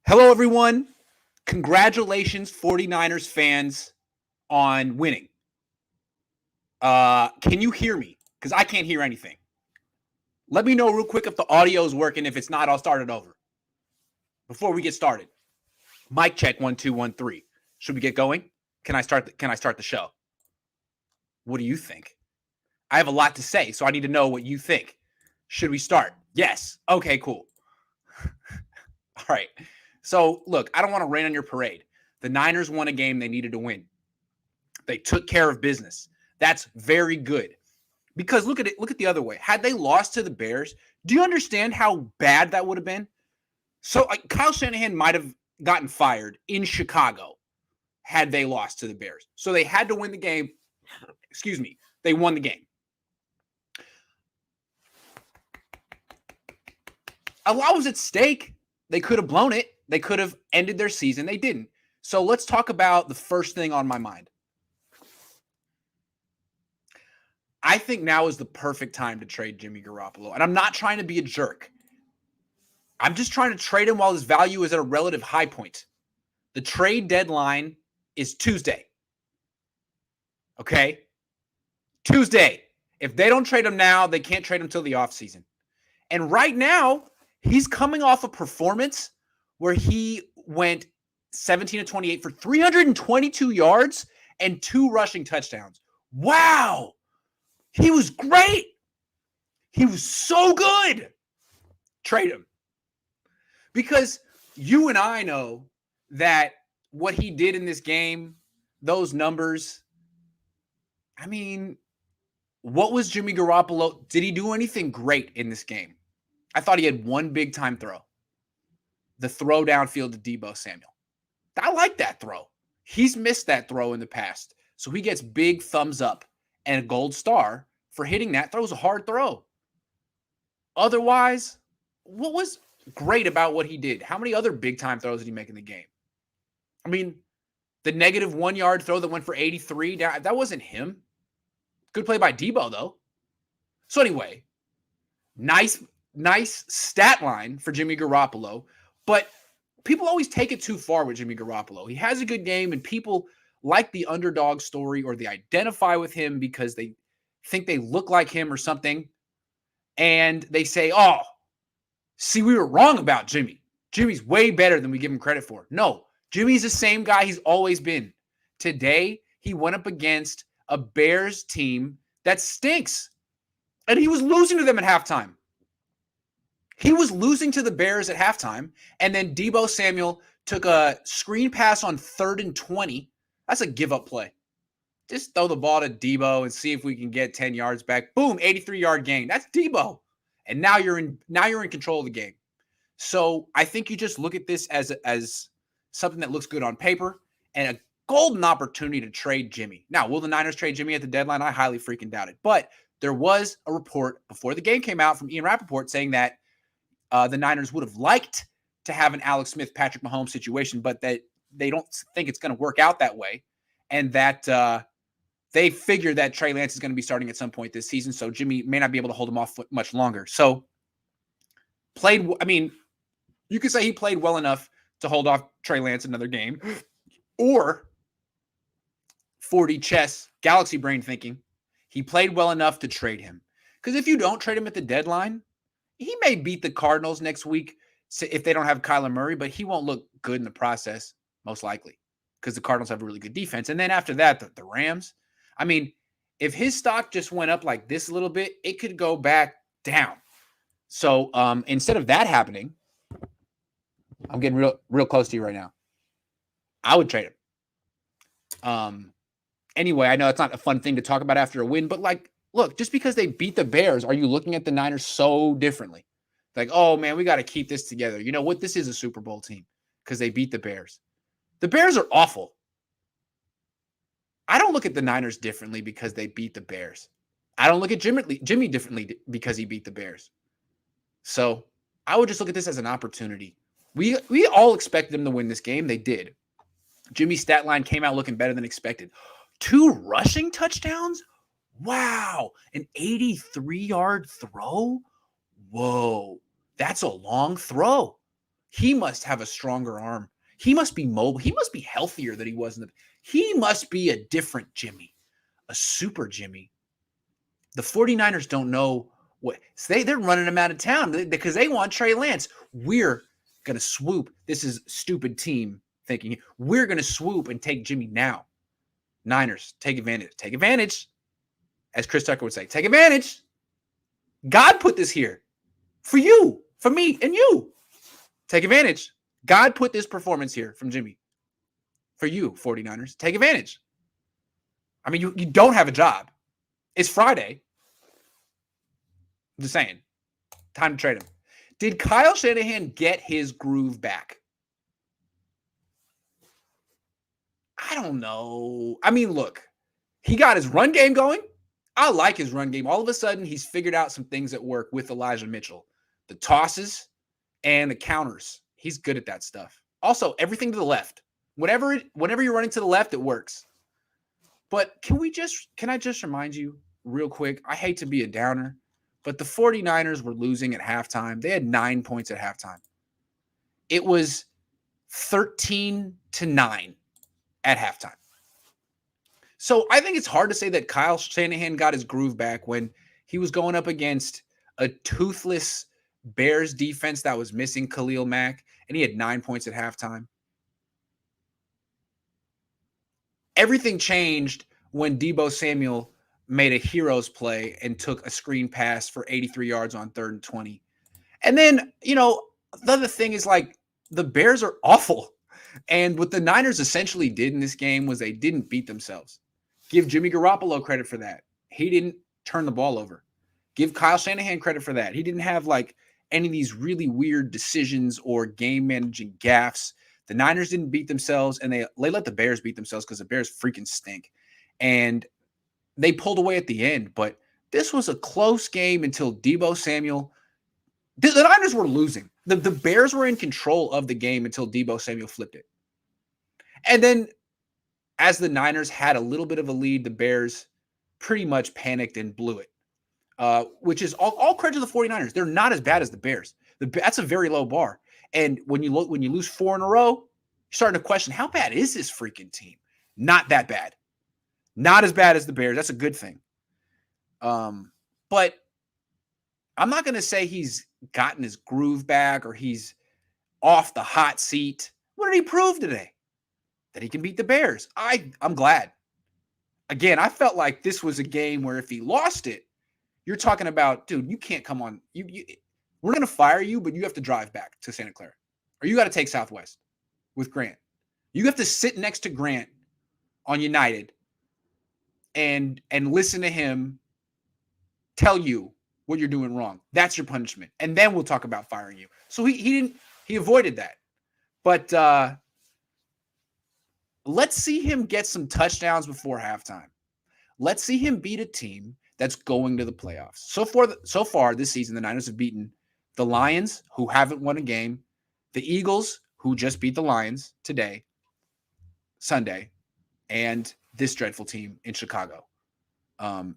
Hello, everyone. Congratulations, 49ers fans, on winning. Can you hear me? Because I can't hear anything. Let me know real quick if the audio is working. If it's not, I'll start it over. Before we get started, mic check 1 2 1 3. Should we get going? Can I start the show? What do you think? I have a lot to say, so I need to know what you think. Should we start? Yes. Okay, cool. All right. So, look, I don't want to rain on your parade. The Niners won a game they needed to win. They took care of business. That's very good. Because look at it, look at the other way. Had they lost to the Bears, do you understand how bad that would have been? So, Kyle Shanahan might have gotten fired in Chicago had they lost to the Bears. So they had to win the game. Excuse me. They won the game. A lot was at stake. They could have blown it. They could have ended their season. They didn't. So let's talk about the first thing on my mind. I think now is the perfect time to trade Jimmy Garoppolo. And I'm not trying to be a jerk. I'm just trying to trade him while his value is at a relative high point. The trade deadline is Tuesday. Okay? Tuesday. If they don't trade him now, they can't trade him until the offseason. And right now, he's coming off a performance where he went 17 of 28 for 322 yards and 2 rushing touchdowns. Wow. He was great. He was so good. Trade him. Because you and I know that what he did in this game, those numbers, I mean, what was Jimmy Garoppolo? Did he do anything great in this game? I thought he had one big-time throw. The throw downfield to Deebo Samuel. I like that throw. He's missed that throw in the past. So he gets big thumbs up and a gold star for hitting that throw. It was a hard throw. Otherwise, what was great about what he did? How many other big-time throws did he make in the game? I mean, the negative 1 yard throw that went for 83, that wasn't him. Good play by Deebo, though. So anyway, nice stat line for Jimmy Garoppolo, but people always take it too far with Jimmy Garoppolo. He has a good game, and people like the underdog story, or they identify with him because they think they look like him or something, and they say, oh, see, we were wrong about Jimmy. Jimmy's way better than we give him credit for. No, Jimmy's the same guy he's always been. Today, he went up against a Bears team that stinks, and he was losing to them at halftime. He was losing to the Bears at halftime, and then Deebo Samuel took a screen pass on 3rd and 20. That's a give-up play. Just throw the ball to Deebo and see if we can get 10 yards back. Boom, 83-yard gain. That's Deebo. And now you're in control of the game. So I think you just look at this as something that looks good on paper and a golden opportunity to trade Jimmy. Now, will the Niners trade Jimmy at the deadline? I highly freaking doubt it. But there was a report before the game came out from Ian Rappaport saying that the Niners would have liked to have an Alex Smith, Patrick Mahomes situation, but that they don't think it's going to work out that way. And that they figure that Trey Lance is going to be starting at some point this season. So Jimmy may not be able to hold him off much longer. So you could say he played well enough to hold off Trey Lance another game, or 4D chess, galaxy brain thinking, he played well enough to trade him. Because if you don't trade him at the deadline, he may beat the Cardinals next week if they don't have Kyler Murray, but he won't look good in the process, most likely, because the Cardinals have a really good defense. And then after that, the Rams. I mean, if his stock just went up like this a little bit, it could go back down. So instead of that happening, I'm getting real close to you right now. I would trade him. Anyway, I know it's not a fun thing to talk about after a win, but look, just because they beat the Bears, are you looking at the Niners so differently? Like, oh, man, we got to keep this together. You know what? This is a Super Bowl team because they beat the Bears. The Bears are awful. I don't look at the Niners differently because they beat the Bears. I don't look at Jimmy differently because he beat the Bears. So I would just look at this as an opportunity. We all expected them to win this game. They did. Jimmy's stat line came out looking better than expected. 2 rushing touchdowns? Wow. An 83-yard throw? Whoa. That's a long throw. He must have a stronger arm. He must be mobile. He must be healthier than he was he must be a different Jimmy, a super Jimmy. The 49ers don't know what they're running him out of town because they want Trey Lance. We're going to swoop. This is stupid team thinking. We're going to swoop and take Jimmy now. Niners, take advantage. Take advantage. As Chris Tucker would say, take advantage. God put this here for you, for me, and you. Take advantage. God put this performance here from Jimmy for you, 49ers. Take advantage. I mean, you don't have a job. It's Friday. I'm just saying. Time to trade him. Did Kyle Shanahan get his groove back? I don't know. I mean, look, he got his run game going. I like his run game. All of a sudden, he's figured out some things that work with Elijah Mitchell. The tosses and the counters. He's good at that stuff. Also, everything to the left. Whenever you're running to the left, it works. But can I just remind you real quick? I hate to be a downer, but the 49ers were losing at halftime. They had 9 points at halftime. It was 13-9 at halftime. So I think it's hard to say that Kyle Shanahan got his groove back when he was going up against a toothless Bears defense that was missing Khalil Mack, and he had 9 points at halftime. Everything changed when Deebo Samuel made a hero's play and took a screen pass for 83 yards on 3rd and 20. And then, the other thing is like the Bears are awful. And what the Niners essentially did in this game was they didn't beat themselves. Give Jimmy Garoppolo credit for that. He didn't turn the ball over. Give Kyle Shanahan credit for that. He didn't have like any of these really weird decisions or game managing gaffes. The Niners didn't beat themselves, and they let the Bears beat themselves because the Bears freaking stink. And they pulled away at the end, but this was a close game until Deebo Samuel. The Niners were losing. The Bears were in control of the game until Deebo Samuel flipped it. And then as the Niners had a little bit of a lead, the Bears pretty much panicked and blew it, which is all credit to the 49ers. They're not as bad as the Bears. That's a very low bar. And when you lose 4 in a row, you're starting to question, how bad is this freaking team? Not that bad. Not as bad as the Bears. That's a good thing. But I'm not going to say he's gotten his groove back or he's off the hot seat. What did he prove today? That he can beat the Bears. I'm glad. Again, I felt like this was a game where if he lost it, you're talking about, dude, you can't come on. We're going to fire you, but you have to drive back to Santa Clara. Or you got to take Southwest with Grant. You have to sit next to Grant on United and listen to him tell you what you're doing wrong. That's your punishment. And then we'll talk about firing you. So he avoided that. But let's see him get some touchdowns before halftime. Let's see him beat a team that's going to the playoffs. So far this season, the Niners have beaten the Lions, who haven't won a game, the Eagles, who just beat the Lions today, Sunday, and this dreadful team in Chicago.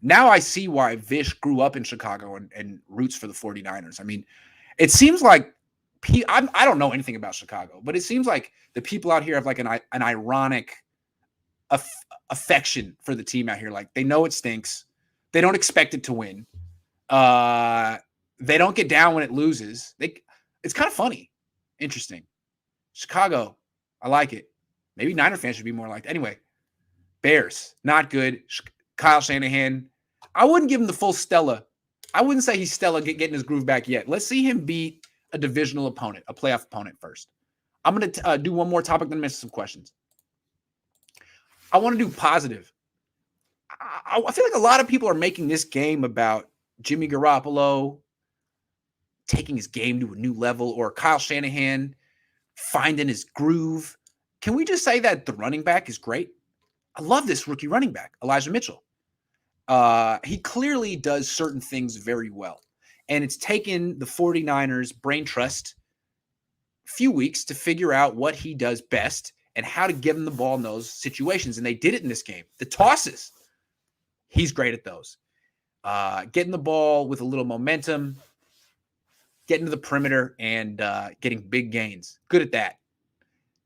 Now I see why Vish grew up in Chicago and roots for the 49ers. I mean, it seems like I don't know anything about Chicago, but it seems like the people out here have like an ironic affection for the team out here. Like they know it stinks. They don't expect it to win. They don't get down when it loses. It's kind of funny. Interesting. Chicago, I like it. Maybe Niner fans should be more like that. Anyway, Bears, not good. Kyle Shanahan, I wouldn't give him the full Stella. I wouldn't say he's Stella getting his groove back yet. Let's see him beat a divisional opponent, a playoff opponent first. I'm going to do one more topic, then miss some questions. I want to do positive. I feel like a lot of people are making this game about Jimmy Garoppolo taking his game to a new level or Kyle Shanahan finding his groove. Can we just say that the running back is great? I love this rookie running back, Elijah Mitchell. He clearly does certain things very well. And it's taken the 49ers brain trust a few weeks to figure out what he does best and how to give him the ball in those situations. And they did it in this game. The tosses, he's great at those. Getting the ball with a little momentum. getting to the perimeter and getting big gains. Good at that.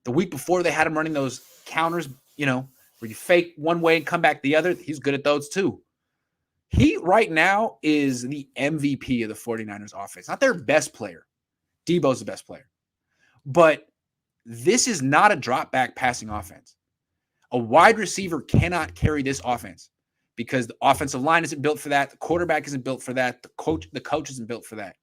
The week before, they had him running those counters, where you fake one way and come back the other. He's good at those too. He right now is the MVP of the 49ers offense. Not their best player. Debo's the best player. But this is not a drop back passing offense. A wide receiver cannot carry this offense because the offensive line isn't built for that. The quarterback isn't built for that. The coach isn't built for that.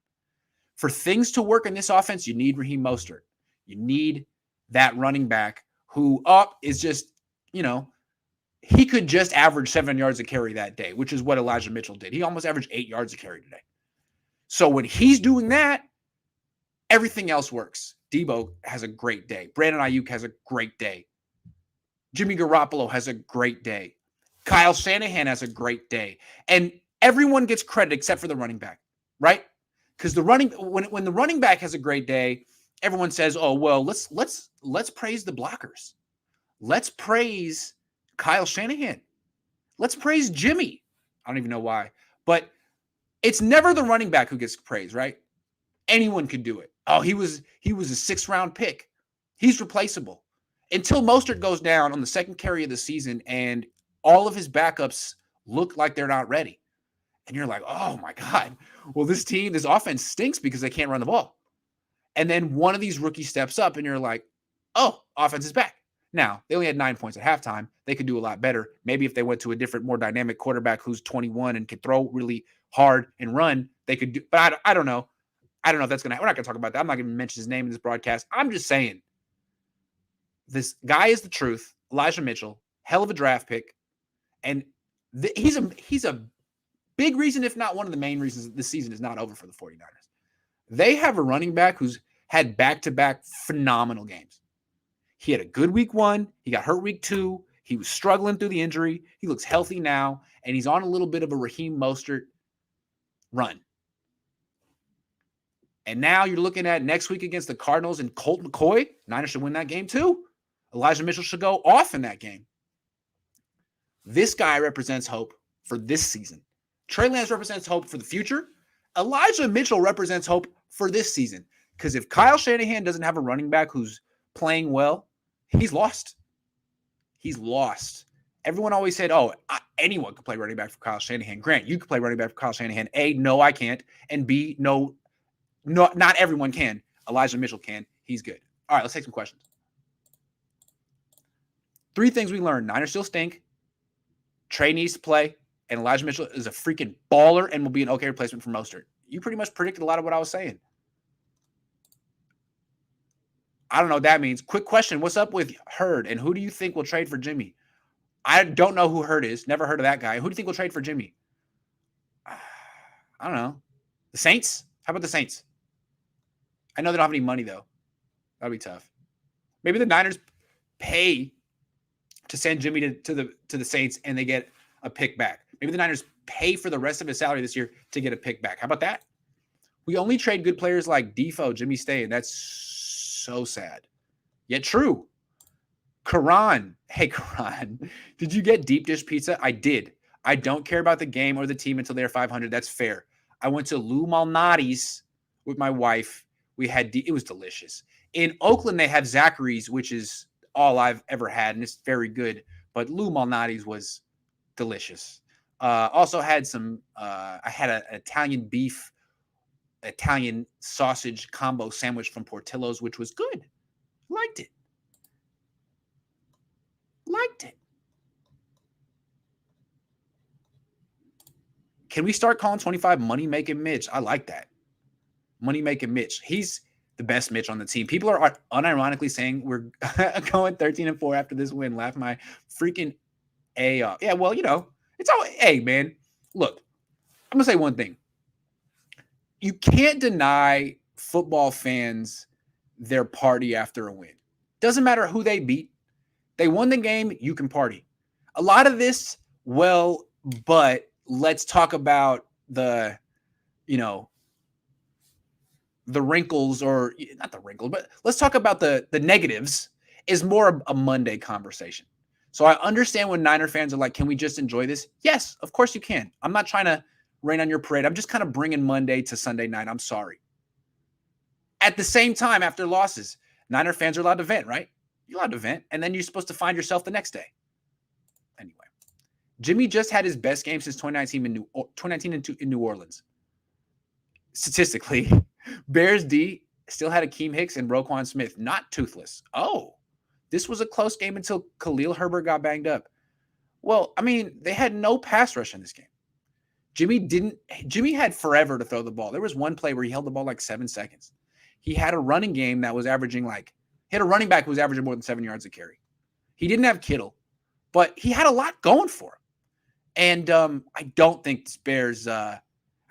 For things to work in this offense, you need Raheem Mostert. You need that running back who is just, he could just average 7 yards a carry that day, which is what Elijah Mitchell did. He almost averaged 8 yards a carry today. So when he's doing that, everything else works. Debo has a great day. Brandon Aiyuk has a great day. Jimmy Garoppolo has a great day. Kyle Shanahan has a great day. And everyone gets credit except for the running back, right? Because when the running back has a great day, everyone says, "Oh, well, let's praise the blockers. Let's praise Kyle Shanahan. Let's praise Jimmy." I don't even know why, but it's never the running back who gets praised, right? Anyone could do it. Oh, he was a 6th round pick. He's replaceable. Until Mostert goes down on the second carry of the season and all of his backups look like they're not ready. And you're like, oh my God. Well, this offense stinks because they can't run the ball. And then one of these rookies steps up and you're like, oh, offense is back. Now, they only had 9 points at halftime. They could do a lot better. Maybe if they went to a different, more dynamic quarterback who's 21 and can throw really hard and run, they could do. But I don't know. I don't know if that's going to happen. We're not going to talk about that. I'm not going to mention his name in this broadcast. I'm just saying this guy is the truth. Elijah Mitchell, hell of a draft pick. And he's a big reason, if not one of the main reasons this season is not over for the 49ers. They have a running back who's had back-to-back phenomenal games. He had a good week 1. He got hurt week 2. He was struggling through the injury. He looks healthy now, and he's on a little bit of a Raheem Mostert run. And now you're looking at next week against the Cardinals and Colt McCoy. Niners should win that game too. Elijah Mitchell should go off in that game. This guy represents hope for this season. Trey Lance represents hope for the future. Elijah Mitchell represents hope for this season. Because if Kyle Shanahan doesn't have a running back who's playing well, he's lost. He's lost. Everyone always said, oh, anyone could play running back for Kyle Shanahan. Grant, you could play running back for Kyle Shanahan. A, no, I can't. And B, no, not everyone can. Elijah Mitchell can. He's good. All right, let's take some questions. 3 things we learned. Niners still stink. Trey needs to play. And Elijah Mitchell is a freaking baller and will be an okay replacement for Mostert. You pretty much predicted a lot of what I was saying. I don't know what that means. Quick question. What's up with Hurd? And who do you think will trade for Jimmy? I don't know who Hurd is. Never heard of that guy. Who do you think will trade for Jimmy? I don't know. The Saints? How about the Saints? I know they don't have any money, though. That'll be tough. Maybe the Niners pay to send Jimmy to the Saints and they get a pick back. Maybe the Niners pay for the rest of his salary this year to get a pick back. How about that? We only trade good players like Defoe, Jimmy Stay, and that's so sad. Yet true. Karan. Hey, Karan. Did you get deep dish pizza? I did. I don't care about the game or the team until they're 500. That's fair. I went to Lou Malnati's with my wife. It was delicious. In Oakland, they have Zachary's, which is all I've ever had, and it's very good. But Lou Malnati's was delicious. Also had I had an Italian sausage combo sandwich from Portillo's, which was good. Liked it. Can we start calling 25 Money Making Mitch? I like that. Money Making Mitch. He's the best Mitch on the team. People are unironically saying we're going 13-4 after this win. Laugh my freaking A off. Yeah, well, it's all, hey, man, look, I'm going to say one thing. You can't deny football fans their party after a win. Doesn't matter who they beat. They won the game, you can party. A lot of this, well, but let's talk about the wrinkles, or not the wrinkles, but let's talk about the negatives, is more a Monday conversation. So I understand when Niner fans are like, can we just enjoy this? Yes, of course you can. I'm not trying to rain on your parade. I'm just kind of bringing Monday to Sunday night. I'm sorry. At the same time, after losses, Niner fans are allowed to vent, right? You're allowed to vent, and then you're supposed to find yourself the next day. Anyway, Jimmy just had his best game since 2019 in New Orleans. Statistically, Bears D still had Akeem Hicks and Roquan Smith, not toothless. Oh, this was a close game until Khalil Herbert got banged up. Well, I mean, they had no pass rush in this game. Jimmy had forever to throw the ball. There was one play where he held the ball like 7 seconds. He had a running game that was averaging he had a running back who was averaging more than 7 yards a carry. He didn't have Kittle, but he had a lot going for him. And I don't think the Bears, they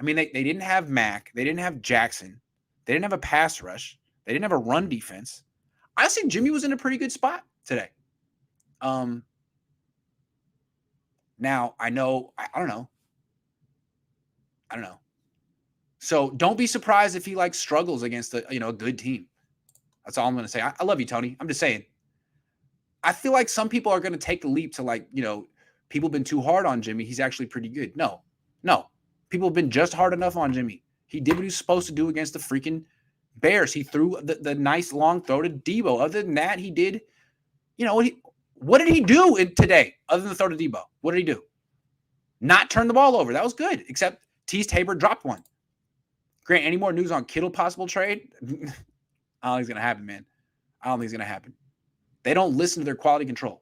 didn't have Mack. They didn't have Jackson. They didn't have a pass rush. They didn't have a run defense. I think Jimmy was in a pretty good spot today. Now, I know, I don't know. So don't be surprised if he struggles against a good team. That's all I'm going to say. I love you, Tony. I'm just saying. I feel like some people are going to take the leap to people have been too hard on Jimmy. He's actually pretty good. No. People have been just hard enough on Jimmy. He did what he was supposed to do against the freaking Bears. He threw the nice long throw to Debo. Other than that, he did, what did he do today other than throw to Debo? What did he do? Not turn the ball over. That was good, except Tease Tabor dropped one. Grant, any more news on Kittle possible trade? I don't think it's going to happen, man. I don't think it's going to happen. They don't listen to their quality control.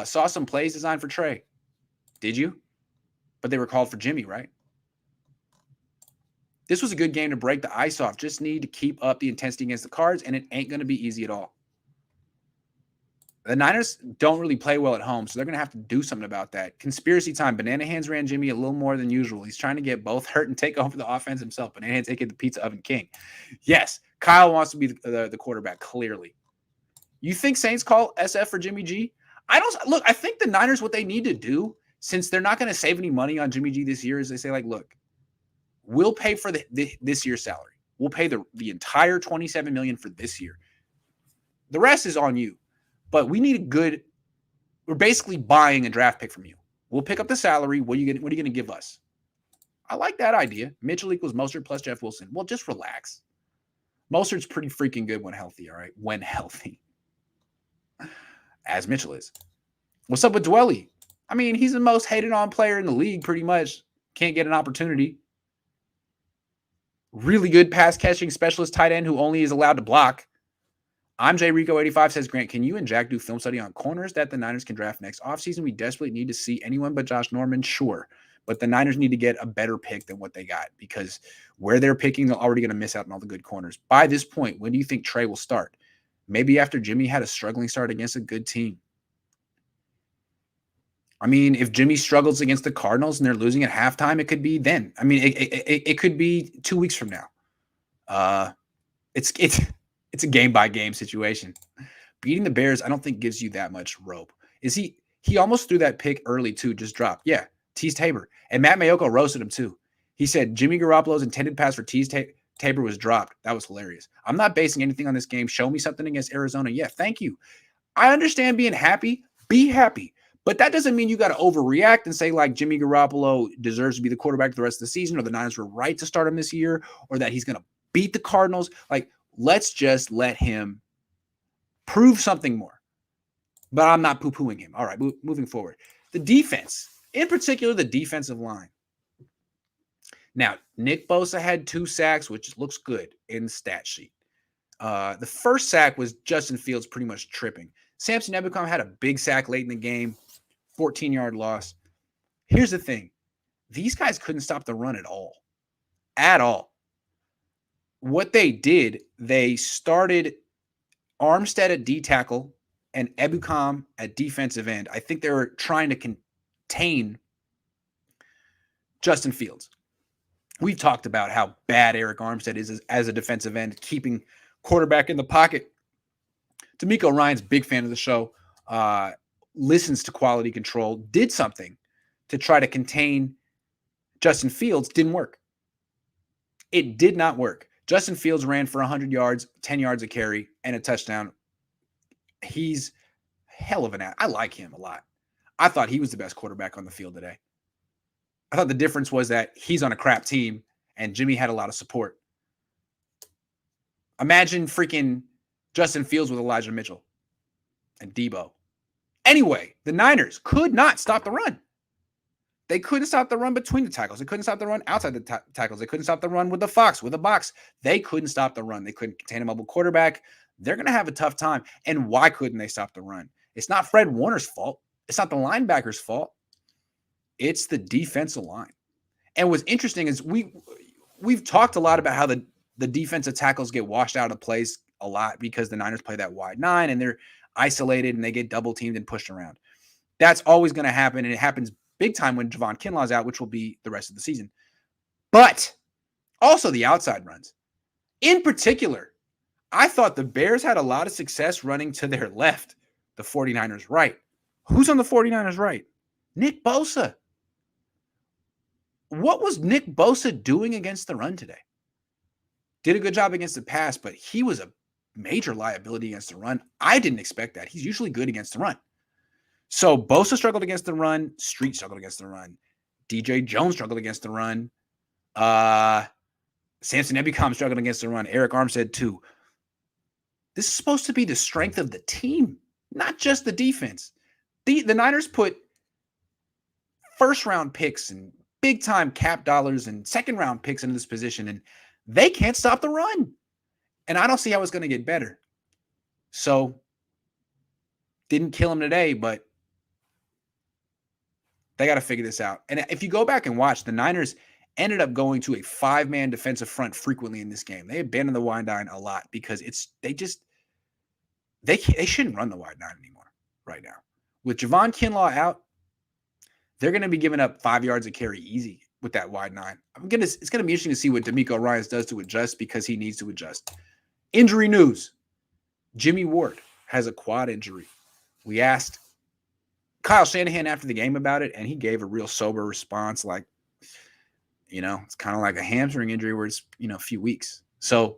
Saw some plays designed for Trey. Did you? But they were called for Jimmy, right? This was a good game to break the ice off. Just need to keep up the intensity against the Cards, and it ain't going to be easy at all. The Niners don't really play well at home, so they're going to have to do something about that. Conspiracy time. Banana Hands ran Jimmy a little more than usual. He's trying to get both hurt and take over the offense himself. Banana Hands taking the pizza oven king. Yes, Kyle wants to be the quarterback, clearly. You think Saints call SF for Jimmy G? I think the Niners, what they need to do, since they're not going to save any money on Jimmy G this year, is they say, look, we'll pay for this year's salary. We'll pay the entire $27 million for this year. The rest is on you. But we need we're basically buying a draft pick from you. We'll pick up the salary. What are you going to give us? I like that idea. Mitchell equals Mostert plus Jeff Wilson. Well, just relax. Mostert's pretty freaking good when healthy, all right? When healthy. As Mitchell is. What's up with Dwelly? I mean, he's the most hated on player in the league, pretty much. Can't get an opportunity. Really good pass catching specialist tight end who only is allowed to block. I'm J Rico 85 says, Grant, can you and Jack do film study on corners that the Niners can draft next offseason? We desperately need to see anyone but Josh Norman. Sure. But the Niners need to get a better pick than what they got, because where they're picking, they're already going to miss out on all the good corners. By this point, when do you think Trey will start? Maybe after Jimmy had a struggling start against a good team. I mean, if Jimmy struggles against the Cardinals and they're losing at halftime, it could be then. I mean, it could be 2 weeks from now. It's a game-by-game situation. Beating the Bears, I don't think gives you that much rope. He almost threw that pick early, too, just dropped. Yeah, Tease Tabor. And Matt Mayoko roasted him, too. He said Jimmy Garoppolo's intended pass for Tease Tabor was dropped. That was hilarious. I'm not basing anything on this game. Show me something against Arizona. Yeah, thank you. I understand being happy. Be happy. But that doesn't mean you got to overreact and say, Jimmy Garoppolo deserves to be the quarterback the rest of the season, or the Niners were right to start him this year, or that he's going to beat the Cardinals. Let's just let him prove something more. But I'm not poo-pooing him. All right, moving forward. The defense, in particular, the defensive line. Now, Nick Bosa had 2 sacks, which looks good in the stat sheet. The first sack was Justin Fields pretty much tripping. Samson Ebukam had a big sack late in the game, 14-yard loss. Here's the thing. These guys couldn't stop the run at all. At all. What they did, they started Armstead at D tackle and Ebukam at defensive end. I think they were trying to contain Justin Fields. We've talked about how bad Eric Armstead is as a defensive end, keeping quarterback in the pocket. D'Amico Ryan's big fan of the show, listens to quality control, did something to try to contain Justin Fields. Didn't work. It did not work. Justin Fields ran for 100 yards, 10 yards a carry, and a touchdown. He's hell of an ass. I like him a lot. I thought he was the best quarterback on the field today. I thought the difference was that he's on a crap team and Jimmy had a lot of support. Imagine freaking Justin Fields with Elijah Mitchell and Debo. Anyway, the Niners could not stop the run. They couldn't stop the run between the tackles. They couldn't stop the run outside the tackles. They couldn't stop the run with the Fox, with the box. They couldn't stop the run. They couldn't contain a mobile quarterback. They're going to have a tough time. And why couldn't they stop the run? It's not Fred Warner's fault. It's not the linebacker's fault. It's the defensive line. And what's interesting is we've talked a lot about how the defensive tackles get washed out of plays a lot because the Niners play that wide nine and they're isolated and they get double teamed and pushed around. That's always going to happen, and it happens big time when Javon Kinlaw's out, which will be the rest of the season. But also the outside runs. In particular, I thought the Bears had a lot of success running to their left, the 49ers right. Who's on the 49ers right? Nick Bosa. What was Nick Bosa doing against the run today? Did a good job against the pass, but he was a major liability against the run. I didn't expect that. He's usually good against the run. So Bosa struggled against the run. Street struggled against the run. DJ Jones struggled against the run. Samson Ebukam struggled against the run. Eric Armstead too. This is supposed to be the strength of the team, not just the defense. The Niners put first-round picks and big-time cap dollars and second-round picks into this position, and they can't stop the run. And I don't see how it's going to get better. So, didn't kill him today, but they got to figure this out. And if you go back and watch, the Niners ended up going to a 5-man defensive front frequently in this game. They abandoned the wide nine a lot because they shouldn't run the wide nine anymore right now. With Javon Kinlaw out, they're going to be giving up 5 yards a carry easy with that wide nine. It's going to be interesting to see what D'Amico Ryans does to adjust because he needs to adjust. Injury news. Jimmy Ward has a quad injury. We asked Kyle Shanahan after the game about it, and he gave a real sober response like, it's kind of like a hamstring injury where it's, a few weeks. So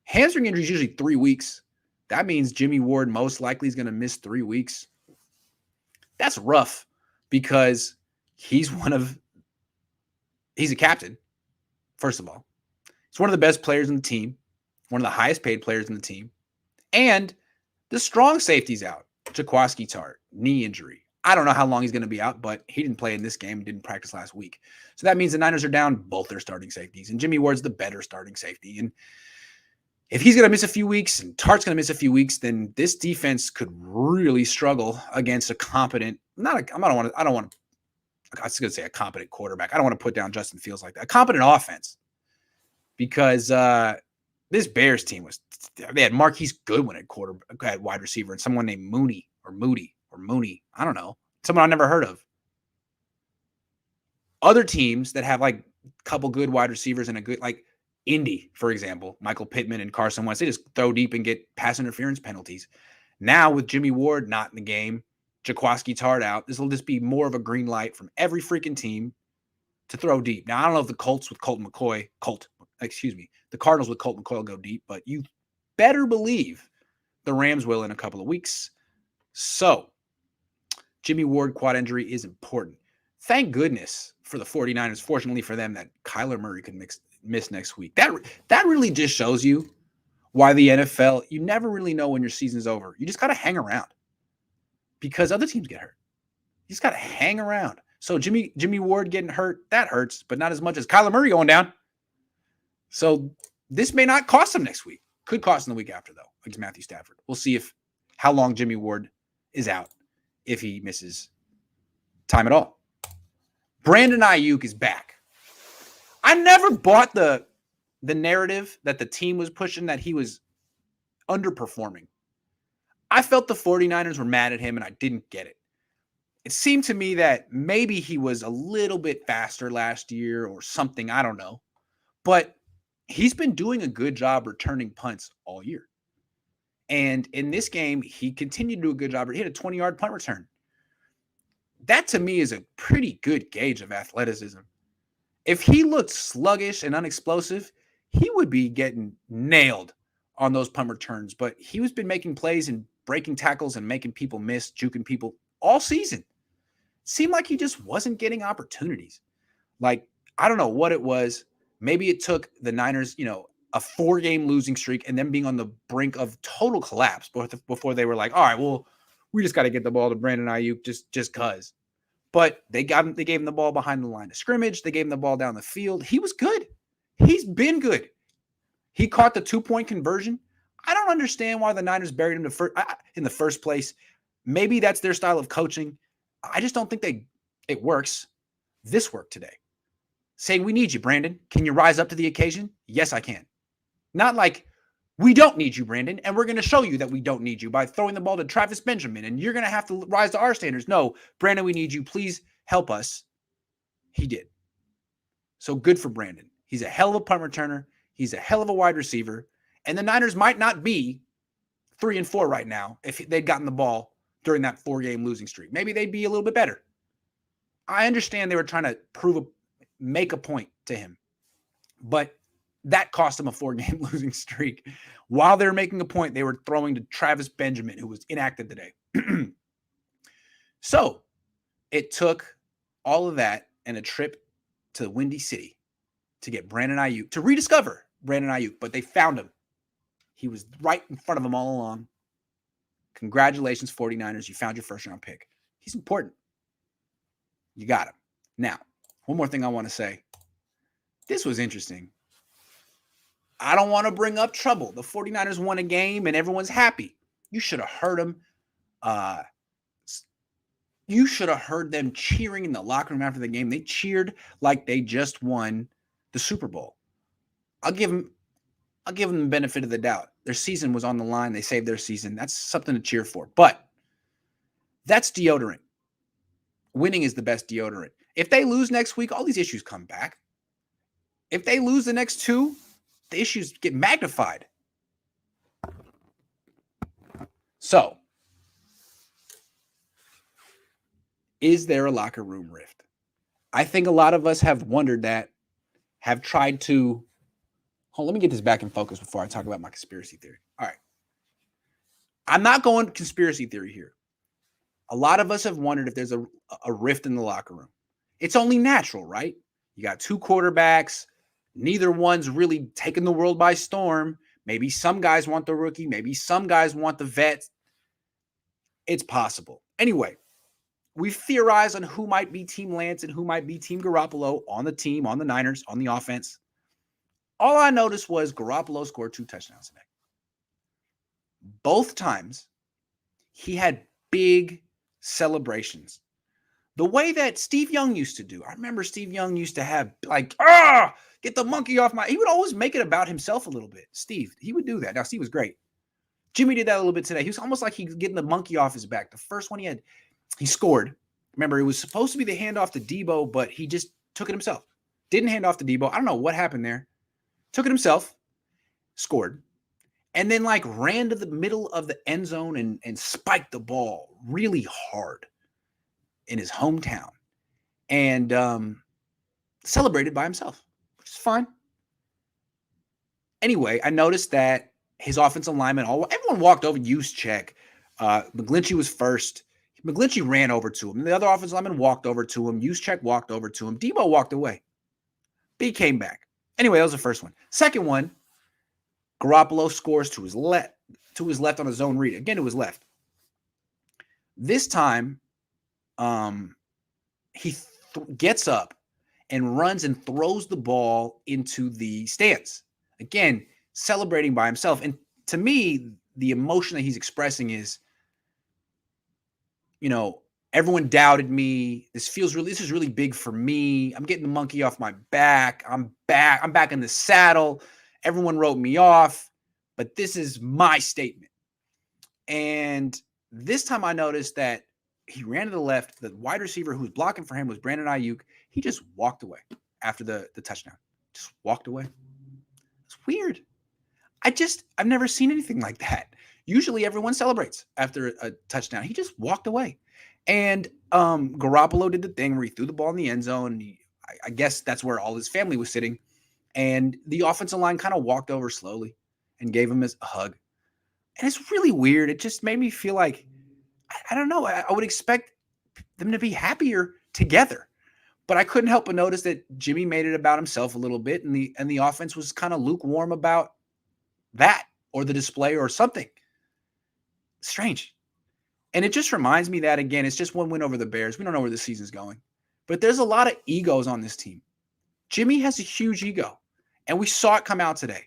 hamstring injury is usually 3 weeks. That means Jimmy Ward most likely is going to miss 3 weeks. That's rough because he's a captain, first of all. He's one of the best players in the team, one of the highest paid players in the team. And the strong safety's out. Jaquiski Tartt, knee injury. I don't know how long he's going to be out, but he didn't play in this game. He didn't practice last week. So that means the Niners are down both their starting safeties. And Jimmy Ward's the better starting safety. And if he's going to miss a few weeks and Tartt's going to miss a few weeks, then this defense could really struggle against a competent, I was going to say a competent quarterback. I don't want to put down Justin Fields like that. A competent offense. Because this Bears team they had Marquise Goodwin at wide receiver and someone named Mooney. I don't know. Someone I never heard of. Other teams that have like a couple good wide receivers and a good, like Indy, for example, Michael Pittman and Carson Wentz, they just throw deep and get pass interference penalties. Now with Jimmy Ward not in the game, Jaquiski Tartt out, this will just be more of a green light from every freaking team to throw deep. Now, I don't know if the Cardinals with Colt McCoy will go deep, but you better believe the Rams will in a couple of weeks. So, Jimmy Ward quad injury is important. Thank goodness for the 49ers, fortunately for them, that Kyler Murray could miss next week. That really just shows you why the NFL, you never really know when your season's over. You just got to hang around because other teams get hurt. You just got to hang around. So Jimmy Ward getting hurt, that hurts, but not as much as Kyler Murray going down. So this may not cost him next week. Could cost him the week after, though, against Matthew Stafford. We'll see how long Jimmy Ward is out, if he misses time at all. Brandon Aiyuk is back. I never bought the narrative that the team was pushing that he was underperforming. I felt the 49ers were mad at him, and I didn't get it. It seemed to me that maybe he was a little bit faster last year or something. I don't know. But he's been doing a good job returning punts all year. And in this game, he continued to do a good job. He hit a 20-yard punt return. That, to me, is a pretty good gauge of athleticism. If he looked sluggish and unexplosive, he would be getting nailed on those punt returns. But he's been making plays and breaking tackles and making people miss, juking people all season. It seemed like he just wasn't getting opportunities. Like, I don't know what it was. Maybe it took the Niners, a 4-game losing streak and them being on the brink of total collapse before they were like, all right, well, we just got to get the ball to Brandon Aiyuk just cause. But they gave him the ball behind the line of scrimmage. They gave him the ball down the field. He was good. He's been good. He caught the 2-point conversion. I don't understand why the Niners buried him in the first place. Maybe that's their style of coaching. I just don't think it works. This worked today. Saying, we need you, Brandon. Can you rise up to the occasion? Yes, I can. Not like, we don't need you, Brandon, and we're going to show you that we don't need you by throwing the ball to Travis Benjamin, and you're going to have to rise to our standards. No, Brandon, we need you. Please help us. He did. So good for Brandon. He's a hell of a punt returner. He's a hell of a wide receiver. And the Niners might not be 3-4 right now if they'd gotten the ball during that 4-game losing streak. Maybe they'd be a little bit better. I understand they were trying to make a point to him, but that cost them a 4-game losing streak. While they were making a point, they were throwing to Travis Benjamin, who was inactive today. So it took all of that and a trip to Windy City to get Brandon Aiyuk, to rediscover Brandon Aiyuk, but they found him. He was right in front of them all along. Congratulations, 49ers. You found your first-round pick. He's important. You got him. Now, one more thing I want to say. This was interesting. I don't want to bring up trouble. The 49ers won a game and everyone's happy. You should have heard them. You should have heard them cheering in the locker room after the game. They cheered like they just won the Super Bowl. I'll give them the benefit of the doubt. Their season was on the line. They saved their season. That's something to cheer for. But that's deodorant. Winning is the best deodorant. If they lose next week, all these issues come back. If they lose the next 2, the issues get magnified. So, is there a locker room rift? I think a lot of us have wondered that, have tried to. Let me get this back in focus before I talk about my conspiracy theory. All right. I'm not going conspiracy theory here. A lot of us have wondered if there's a rift in the locker room. It's only natural, right? You got 2 quarterbacks. Neither one's really taken the world by storm. Maybe some guys want the rookie. Maybe some guys want the vet. It's possible. Anyway, we've theorized on who might be Team Lance and who might be Team Garoppolo on the team, on the Niners, on the offense. All I noticed was Garoppolo scored 2 touchdowns today. Both times, he had big celebrations. The way that Steve Young used to do. I remember Steve Young used to have like, get the monkey off my. He would always make it about himself a little bit. Steve, he would do that. Now, Steve was great. Jimmy did that a little bit today. He was almost like he was getting the monkey off his back. The first one he scored. Remember, it was supposed to be the handoff to Debo, but he just took it himself. Didn't hand off to Debo. I don't know what happened there. Took it himself, scored, and then like ran to the middle of the end zone and spiked the ball really hard in his hometown and celebrated by himself, which is fine. Anyway, I noticed that his offensive lineman, everyone walked over, Juszczyk. McGlinchey was first. McGlinchey ran over to him. The other offensive lineman walked over to him. Juszczyk walked over to him. Debo walked away. B came back. Anyway, that was the first one. Second one, Garoppolo scores to his left on a zone read. Again, it was left. This time, he gets up and runs and throws the ball into the stands. Again, celebrating by himself. And to me, the emotion that he's expressing is, everyone doubted me. This is really big for me. I'm getting the monkey off my back. I'm back in the saddle. Everyone wrote me off, but this is my statement. And this time I noticed that he ran to the left. The wide receiver who was blocking for him was Brandon Aiyuk. He just walked away after the touchdown. Just walked away. It's weird. I've never seen anything like that. Usually everyone celebrates after a touchdown. He just walked away. And Garoppolo did the thing where he threw the ball in the end zone. I guess that's where all his family was sitting. And the offensive line kind of walked over slowly and gave him a hug. And it's really weird. It just made me feel like, I don't know. I would expect them to be happier together. But I couldn't help but notice that Jimmy made it about himself a little bit, and the offense was kind of lukewarm about that or the display or something. Strange. And it just reminds me that, again, it's just one win over the Bears. We don't know where the season's going. But there's a lot of egos on this team. Jimmy has a huge ego, and we saw it come out today.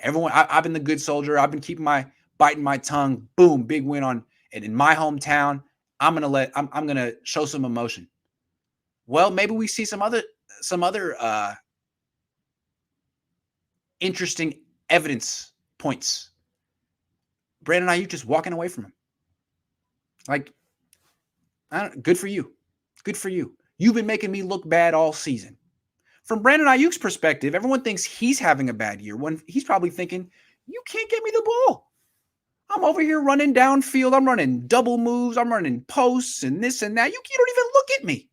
Everyone, I've been the good soldier. I've been biting my tongue. Boom, big win and in my hometown. I'm gonna show some emotion. Well, maybe we see some other interesting evidence points. Brandon Aiyuk just walking away from him. Like, good for you. Good for you. You've been making me look bad all season. From Brandon Aiyuk's perspective, everyone thinks he's having a bad year when he's probably thinking, you can't get me the ball. I'm over here running downfield. I'm running double moves. I'm running posts and this and that. You don't even look at me.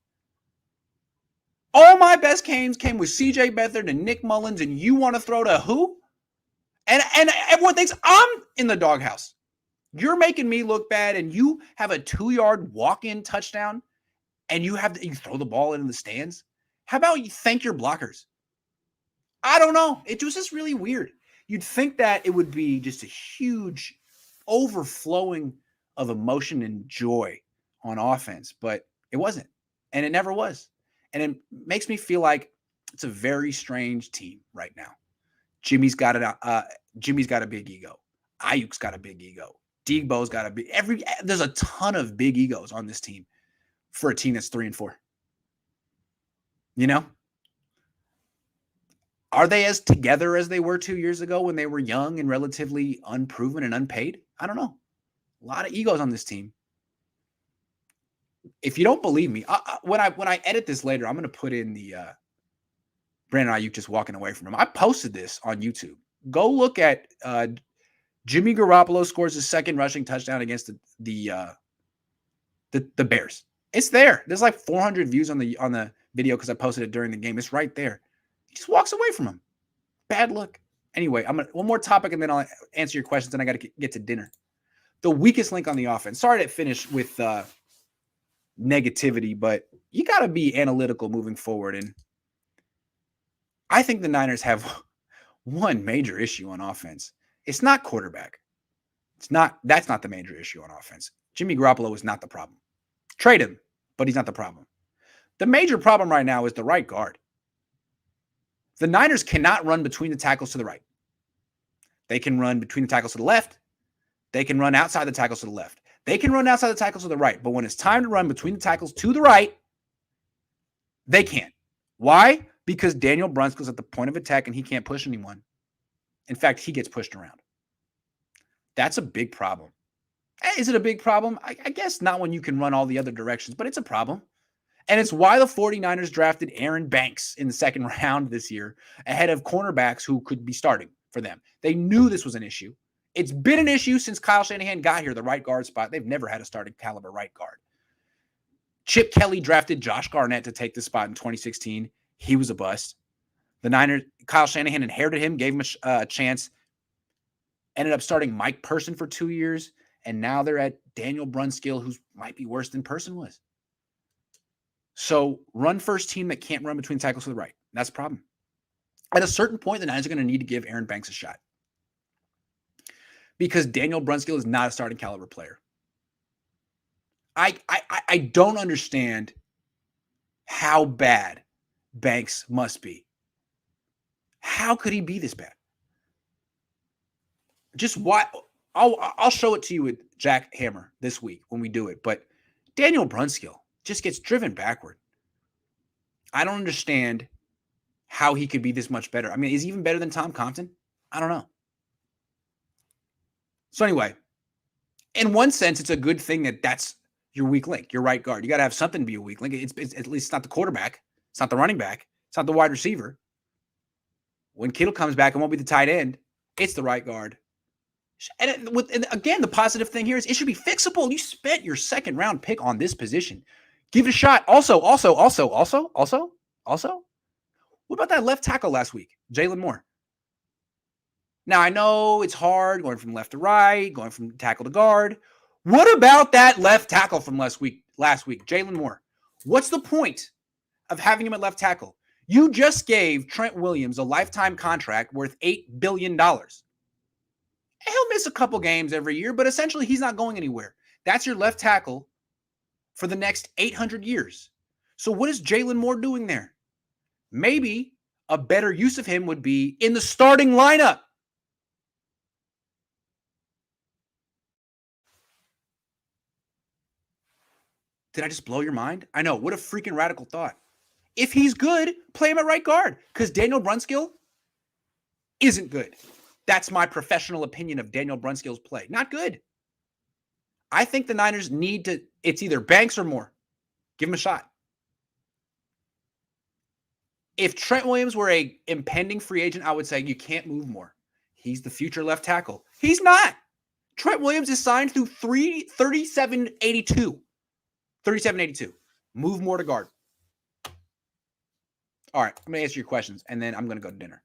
All my best games came with CJ Beathard and Nick Mullins, and you want to throw to who? And everyone thinks I'm in the doghouse. You're making me look bad, and you have a 2-yard walk-in touchdown, and you throw the ball into the stands. How about you thank your blockers? I don't know. It was just really weird. You'd think that it would be just a huge overflowing of emotion and joy on offense, but it wasn't, and it never was. And it makes me feel like it's a very strange team right now. Jimmy's got a big ego. Aiyuk's got a big ego. Debo's got a big there's a ton of big egos on this team for a team that's 3-4. You know? Are they as together as they were 2 years ago when they were young and relatively unproven and unpaid? I don't know. A lot of egos on this team. If you don't believe me, when I edit this later, I'm going to put in the Brandon Aiyuk just walking away from him. I posted this on YouTube. Go look at Jimmy Garoppolo scores his second rushing touchdown against the Bears. It's there. There's like 400 views on the video because I posted it during the game. It's right there. He just walks away from him. Bad look. Anyway, one more topic and then I'll answer your questions, and I got to get to dinner. The weakest link on the offense. Sorry to finish with negativity, but you got to be analytical moving forward. And I think the Niners have one major issue on offense. It's not quarterback. That's not the major issue on offense. Jimmy Garoppolo is not the problem. Trade him, but he's not the problem. The major problem right now is the right guard. The Niners cannot run between the tackles to the right. They can run between the tackles to the left. They can run outside the tackles to the left. They can run outside the tackles to the right. But when it's time to run between the tackles to the right, they can't. Why? Because Daniel Brunskill's at the point of attack and he can't push anyone. In fact, he gets pushed around. That's a big problem. Is it a big problem? I guess not when you can run all the other directions, but it's a problem. And it's why the 49ers drafted Aaron Banks in the second round this year ahead of cornerbacks who could be starting for them. They knew this was an issue. It's been an issue since Kyle Shanahan got here, the right guard spot. They've never had a starting caliber right guard. Chip Kelly drafted Josh Garnett to take the spot in 2016. He was a bust. The Niners, Kyle Shanahan inherited him, gave him a chance, ended up starting Mike Person for 2 years, and now they're at Daniel Brunskill, who might be worse than Person was. So run first team that can't run between tackles to the right. That's a problem. At a certain point, the Niners are going to need to give Aaron Banks a shot because Daniel Brunskill is not a starting caliber player. I don't understand how bad Banks must be. How could he be this bad? Just why? I'll show it to you with Jack Hammer this week when we do it. But Daniel Brunskill just gets driven backward. I don't understand how he could be this much better. I mean, is he even better than Tom Compton? I don't know. So anyway, in one sense, it's a good thing that that's your weak link, your right guard. You got to have something to be a weak link. It's at least it's not the quarterback. It's not the running back. It's not the wide receiver. When Kittle comes back, it won't be the tight end. It's the right guard. And again, the positive thing here is it should be fixable. You spent your second round pick on this position. Give it a shot. Also, what about that left tackle last week, Jalen Moore? Now, I know it's hard going from left to right, going from tackle to guard. What about that left tackle from last week, Jalen Moore? What's the point of having him at left tackle. You just gave Trent Williams a lifetime contract worth $8 billion. He'll miss a couple games every year, but essentially he's not going anywhere. That's your left tackle for the next 800 years. So what is Jalen Moore doing there? Maybe a better use of him would be in the starting lineup. Did I just blow your mind? I know. What a freaking radical thought. If he's good, play him at right guard because Daniel Brunskill isn't good. That's my professional opinion of Daniel Brunskill's play. Not good. I think the Niners need to, it's either Banks or Moore. Give him a shot. If Trent Williams were a impending free agent, I would say you can't move Moore. He's the future left tackle. He's not. Trent Williams is signed through 37.82. 37.82. Move Moore to guard. All right, I'm going to answer your questions, and then I'm going to go to dinner.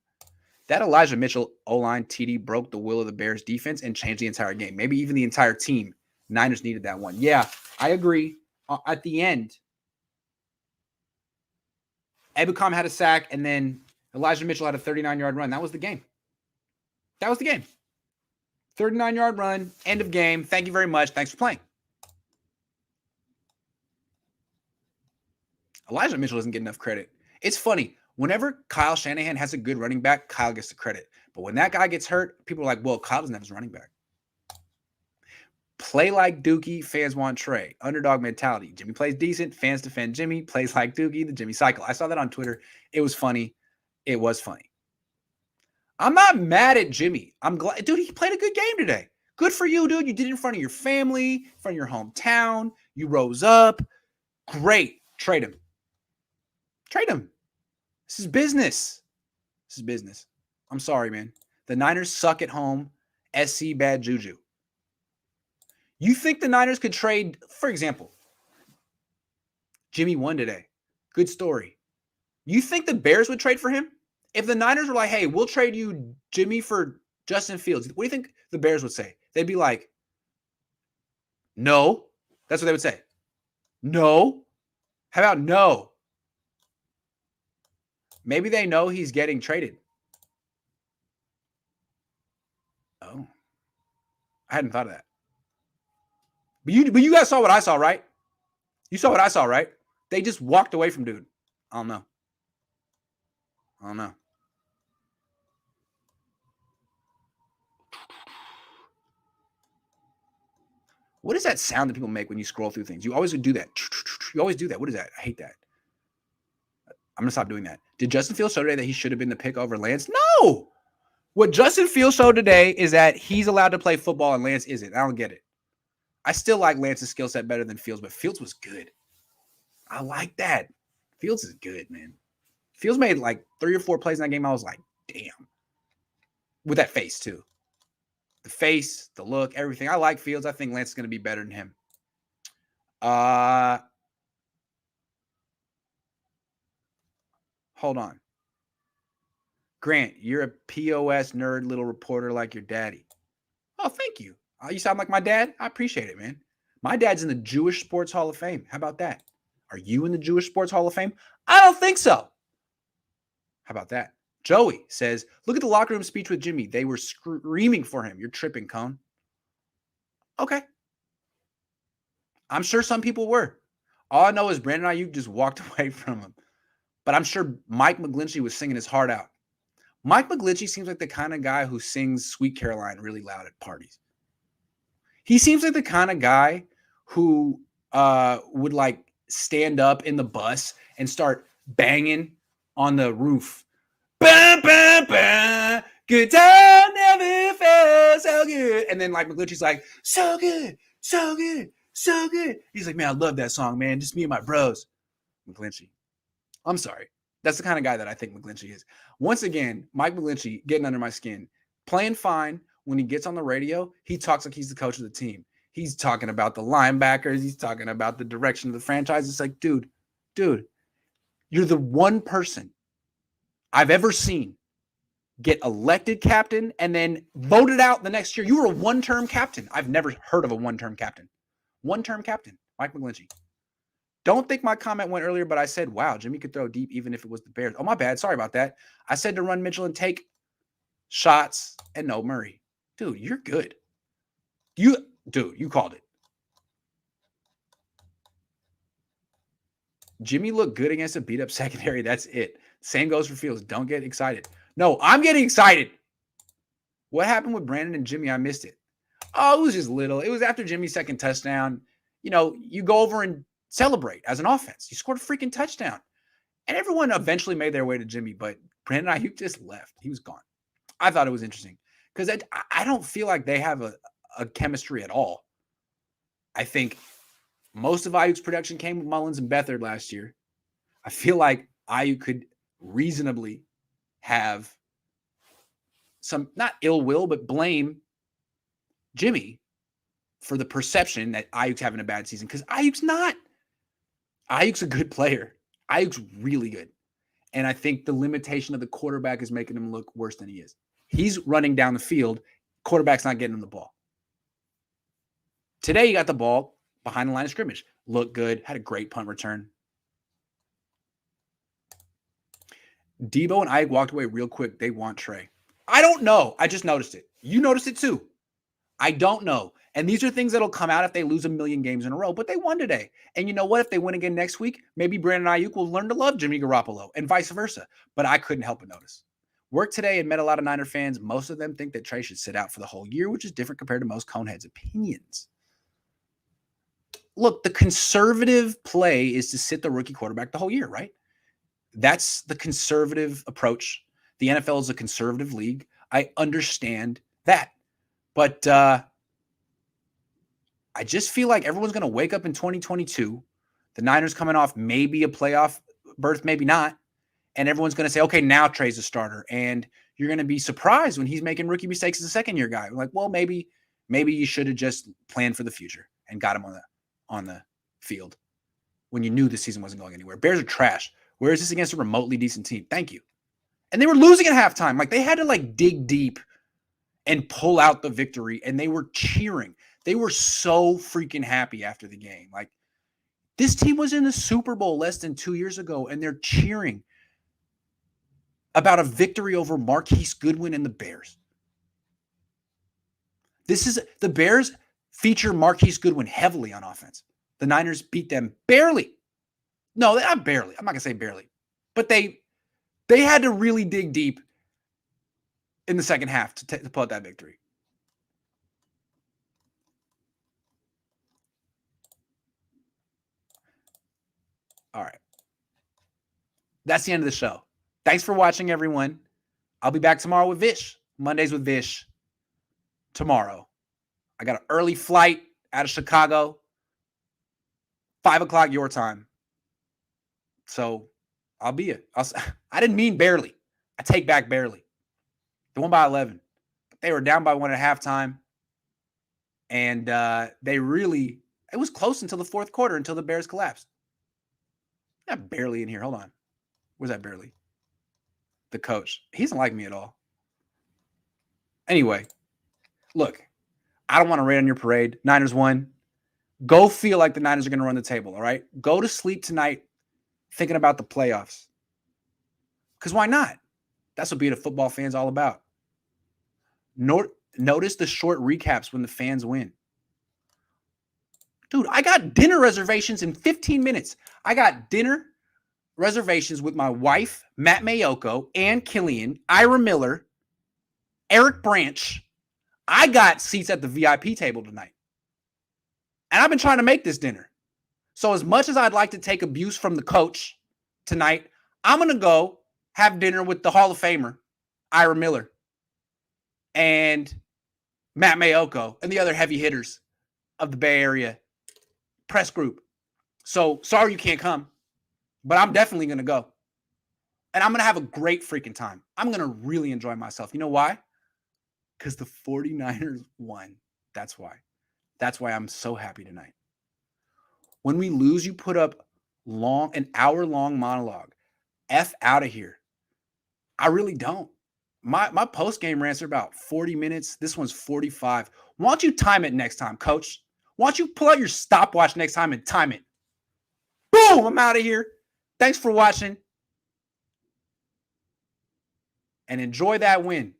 That Elijah Mitchell O-line TD broke the will of the Bears defense and changed the entire game. Maybe even the entire team. Niners needed that one. Yeah, I agree. At the end, Ebukam had a sack, and then Elijah Mitchell had a 39-yard run. That was the game. 39-yard run, end of game. Thank you very much. Thanks for playing. Elijah Mitchell doesn't get enough credit. It's funny. Whenever Kyle Shanahan has a good running back, Kyle gets the credit. But when that guy gets hurt, people are like, well, Kyle doesn't have his running back. Play like Dookie, fans want Trey. Underdog mentality. Jimmy plays decent, fans defend Jimmy. Plays like Dookie, the Jimmy cycle. I saw that on Twitter. It was funny. It was funny. I'm not mad at Jimmy. I'm glad. Dude, he played a good game today. Good for you, dude. You did it in front of your family, in front of your hometown. You rose up. Great. Trade him. Trade him. This is business. This is business. I'm sorry, man. The Niners suck at home. SC bad juju. You think the Niners could trade, for example, Jimmy won today. Good story. You think the Bears would trade for him? If the Niners were like, hey, we'll trade you Jimmy for Justin Fields, what do you think the Bears would say? They'd be like, no. That's what they would say. No. How about no? Maybe they know he's getting traded. Oh. I hadn't thought of that. But you guys saw what I saw, right? You saw what I saw, right? They just walked away from dude. I don't know. What is that sound that people make when you scroll through things? You always do that. You always do that. What is that? I hate that. I'm going to stop doing that. Did Justin Fields show today that he should have been the pick over Lance? No! What Justin Fields showed today is that he's allowed to play football and Lance isn't. I don't get it. I still like Lance's skill set better than Fields, but Fields was good. I like that. Fields is good, man. Fields made like 3 or 4 plays in that game. I was like, damn. With that face, too. The face, the look, everything. I like Fields. I think Lance is going to be better than him. Hold on. Grant, you're a POS nerd little reporter like your daddy. Oh, thank you. You sound like my dad. I appreciate it, man. My dad's in the Jewish Sports Hall of Fame. How about that? Are you in the Jewish Sports Hall of Fame? I don't think so. How about that? Joey says, look at the locker room speech with Jimmy. They were screaming for him. You're tripping, Cohn. Okay. I'm sure some people were. All I know is Brandon Aiyuk just walked away from him. But I'm sure Mike McGlinchey was singing his heart out. Mike McGlinchey seems like the kind of guy who sings Sweet Caroline really loud at parties. He seems like the kind of guy who would like stand up in the bus and start banging on the roof. Bah, bah, bah. Good time never felt so good. And then like McGlinchey's like, so good, so good, so good. He's like, man, I love that song, man. Just me and my bros. McGlinchey. I'm sorry. That's the kind of guy that I think McGlinchey is. Once again, Mike McGlinchey getting under my skin. Playing fine. When he gets on the radio, he talks like he's the coach of the team. He's talking about the linebackers. He's talking about the direction of the franchise. It's like, dude, you're the one person I've ever seen get elected captain and then voted out the next year. You were a one-term captain. I've never heard of a one-term captain. One-term captain, Mike McGlinchey. Don't think my comment went earlier, but I said, wow, Jimmy could throw deep even if it was the Bears. Oh, my bad. Sorry about that. I said to run Mitchell and take shots and no Murray. Dude, you're good. You called it. Jimmy looked good against a beat-up secondary. That's it. Same goes for Fields. Don't get excited. No, I'm getting excited. What happened with Brandon and Jimmy? I missed it. Oh, it was just little. It was after Jimmy's second touchdown. You know, you go over and celebrate as an offense. You scored a freaking touchdown. And everyone eventually made their way to Jimmy, but Brandon Aiyuk just left. He was gone. I thought it was interesting because I don't feel like they have a chemistry at all. I think most of Aiyuk's production came with Mullins and Beathard last year. I feel like Aiyuk could reasonably have some, not ill will, but blame Jimmy for the perception that Aiyuk's having a bad season, because Aiyuk's not. Aiyuk's a good player. Aiyuk's really good. And I think the limitation of the quarterback is making him look worse than he is. He's running down the field. Quarterback's not getting him the ball. Today, he got the ball behind the line of scrimmage. Looked good. Had a great punt return. Debo and Aiyuk walked away real quick. They want Trey. I don't know. I just noticed it. You noticed it too. I don't know. And these are things that'll come out if they lose a million games in a row. But they won today. And you know what? If they win again next week, maybe Brandon Aiyuk will learn to love Jimmy Garoppolo and vice versa. But I couldn't help but notice. Worked today and met a lot of Niner fans. Most of them think that Trey should sit out for the whole year, which is different compared to most Cohn heads' opinions. Look, the conservative play is to sit the rookie quarterback the whole year, right? That's the conservative approach. The NFL is a conservative league. I understand that. But I just feel like everyone's going to wake up in 2022. The Niners coming off maybe a playoff berth, maybe not. And everyone's going to say, okay, now Trey's a starter. And you're going to be surprised when he's making rookie mistakes as a second-year guy. Like, well, maybe you should have just planned for the future and got him on the field when you knew the season wasn't going anywhere. Bears are trash. Where is this against a remotely decent team? Thank you. And they were losing at halftime. Like, they had to dig deep and pull out the victory, and they were cheering. They were so freaking happy after the game. Like, this team was in the Super Bowl less than 2 years ago, and they're cheering about a victory over Marquise Goodwin and the Bears. The Bears feature Marquise Goodwin heavily on offense. The Niners beat them barely. No, not barely. I'm not going to say barely. But they had to really dig deep in the second half to pull out that victory. All right. That's the end of the show. Thanks for watching, everyone. I'll be back tomorrow with Vish. Mondays with Vish. Tomorrow. I got an early flight out of Chicago. 5 o'clock your time. So I'll be it. I didn't mean barely. I take back barely. They won by 11. They were down by 1 at halftime. And it was close until the fourth quarter, until the Bears collapsed. Not barely in here. Hold on. Where's that barely? The coach. He doesn't like me at all. Anyway, look, I don't want to rain on your parade. Niners won. Go feel like the Niners are going to run the table, all right? Go to sleep tonight thinking about the playoffs. Because why not? That's what being a football fan is all about. Notice the short recaps when the fans win. Dude, I got dinner reservations in 15 minutes. I got dinner reservations with my wife, Matt Mayoko, Ann Killian, Ira Miller, Eric Branch. I got seats at the VIP table tonight. And I've been trying to make this dinner. So as much as I'd like to take abuse from the coach tonight, I'm going to go have dinner with the Hall of Famer, Ira Miller, and Matt Mayoko, and the other heavy hitters of the Bay Area press group. So sorry you can't come, but I'm definitely going to go. And I'm going to have a great freaking time. I'm going to really enjoy myself. You know why? Because the 49ers won. That's why. That's why I'm so happy tonight. When we lose, you put up an hour-long monologue. F out of here. I really don't. My post-game rants are about 40 minutes. This one's 45. Why don't you time it next time, coach? Why don't you pull out your stopwatch next time and time it? Boom, I'm out of here. Thanks for watching. And enjoy that win.